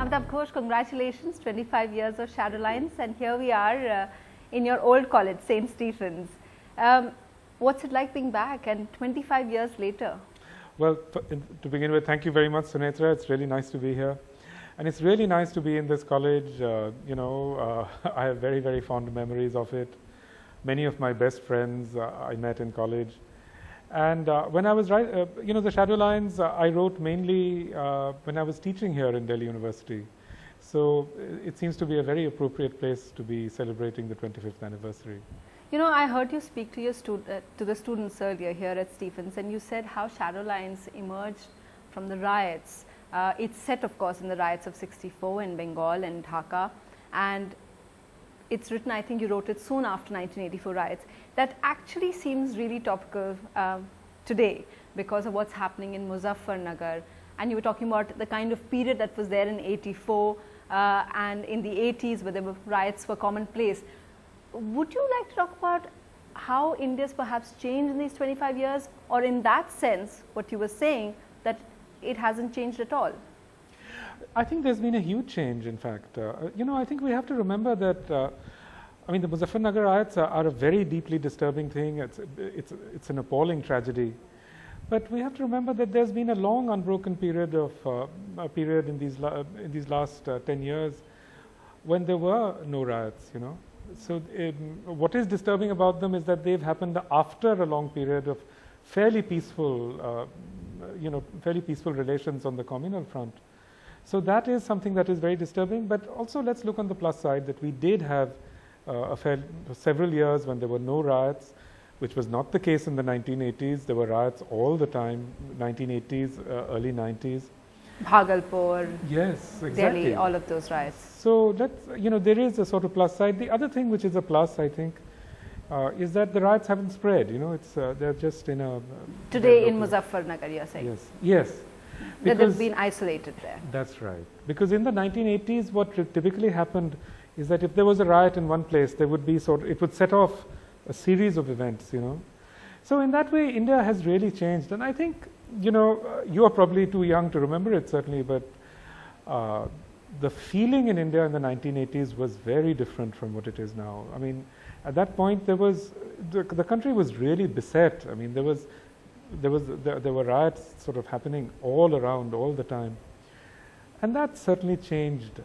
Amitav Ghosh, congratulations, 25 years of Shadow Lines, and here we are in your old college, St. Stephen's. What's it like being back and 25 years later? Well, to begin with, thank you very much, Sunetra. It's really nice to be here. And it's really nice to be in this college. I have very, very fond memories of it. Many of my best friends I met in college. And when I was writing, the Shadow Lines, I wrote mainly when I was teaching here in Delhi University. So it seems to be a very appropriate place to be celebrating the 25th anniversary. You know, I heard you speak to your to the students earlier here at Stephens, and you said how Shadow Lines emerged from the riots. It's set, of course, in the riots of '64 in Bengal and Dhaka, and it's written, I think you wrote it soon after 1984 riots. That actually seems really topical today because of what's happening in Muzaffarnagar. And you were talking about the kind of period that was there in '84 and in the '80s where riots were commonplace. Would you like to talk about how India's perhaps changed in these 25 years, or in that sense, what you were saying, that it hasn't changed at all? I think there's been a huge change, in fact. I think we have to remember that, the Muzaffarnagar riots are a very deeply disturbing thing. It's an appalling tragedy. But we have to remember that there's been a long unbroken period in these last 10 years when there were no riots, So what is disturbing about them is that they've happened after a long period of fairly peaceful relations on the communal front. So that is something that is very disturbing. But also let's look on the plus side that we did have several years when there were no riots, which was not the case in the 1980s. There were riots all the time, 1980s, early 90s. Bhagalpur, yes, exactly. Delhi, all of those riots. So there is a sort of plus side. The other thing which is a plus, I think, is that the riots haven't spread. They're just in a... Today in Muzaffarnagar, you're saying? Yes. That they've been isolated there. That's right. Because in the 1980s, what typically happened is that if there was a riot in one place, there would be it would set off a series of events, So in that way, India has really changed. And I think, you are probably too young to remember it, certainly, but the feeling in India in the 1980s was very different from what it is now. I mean, at that point, the country was really beset. I mean, there were riots sort of happening all around, all the time. And that certainly changed,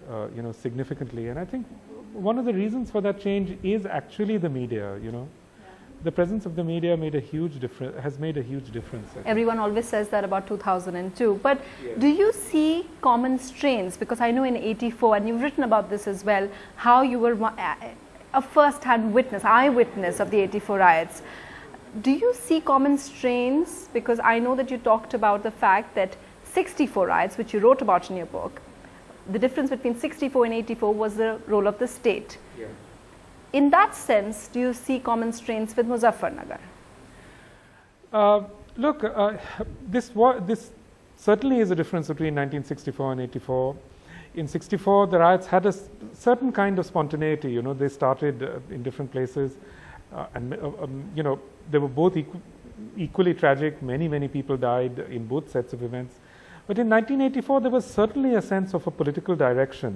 significantly. And I think one of the reasons for that change is actually the media, The presence of the media has made a huge difference. Everyone always says that about 2002. But yes. Do you see common strains? Because I know in '84, and you've written about this as well, how you were a first-hand eyewitness of the '84 riots. Do you see common strains? Because I know that you talked about the fact that '64 riots, which you wrote about in your book, the difference between '64 and '84 was the role of the state. Yeah. In that sense, do you see common strains with Muzaffarnagar? This certainly is a difference between 1964 and '84. In '64, the riots had a certain kind of spontaneity. They started in different places, they were both equally tragic. Many people died in both sets of events. But in 1984, there was certainly a sense of a political direction,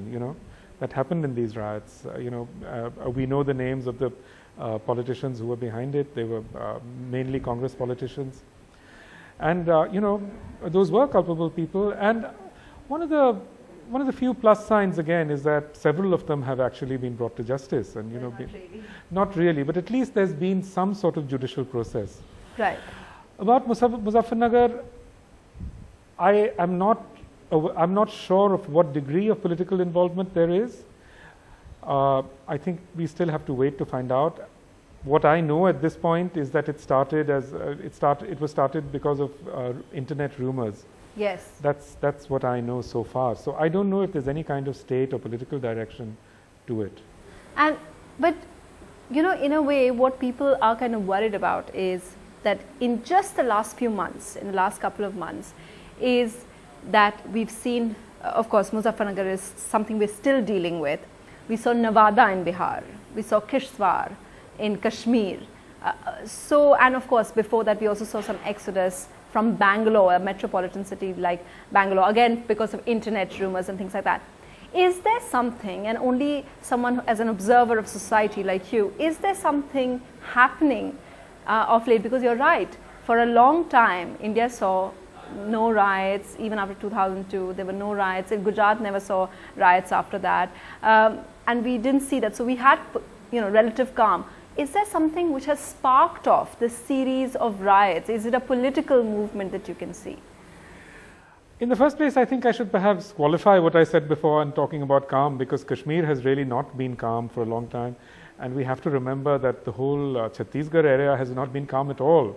that happened in these riots. We know the names of the politicians who were behind it. They were mainly Congress politicians. And, those were culpable people. And one of the few plus signs, again, is that several of them have actually been brought to justice. And, not really, but at least there's been some sort of judicial process. Right. About Muzaffarnagar, I'm not sure of what degree of political involvement there is. I think we still have to wait to find out. What I know at this point is that it was started because of internet rumors. Yes. That's what I know so far. So I don't know if there's any kind of state or political direction to it. But in a way, what people are kind of worried about is that in just the last few months, in the last couple of months, is that we've seen, of course, Muzaffarnagar is something we're still dealing with. We saw Nevada in Bihar. We saw Kishwar in Kashmir. And of course, before that, we also saw some exodus from Bangalore, a metropolitan city like Bangalore, again, because of internet rumors and things like that. Is there something, and only someone as an observer of society like you, is there something happening of late? Because you're right, for a long time India saw no riots. Even after 2002 there were no riots. In Gujarat never saw riots after that, and we didn't see that. So we had, relative calm. Is there something which has sparked off this series of riots? Is it a political movement that you can see? In the first place, I think I should perhaps qualify what I said before in talking about calm, because Kashmir has really not been calm for a long time, and we have to remember that the whole Chhattisgarh area has not been calm at all.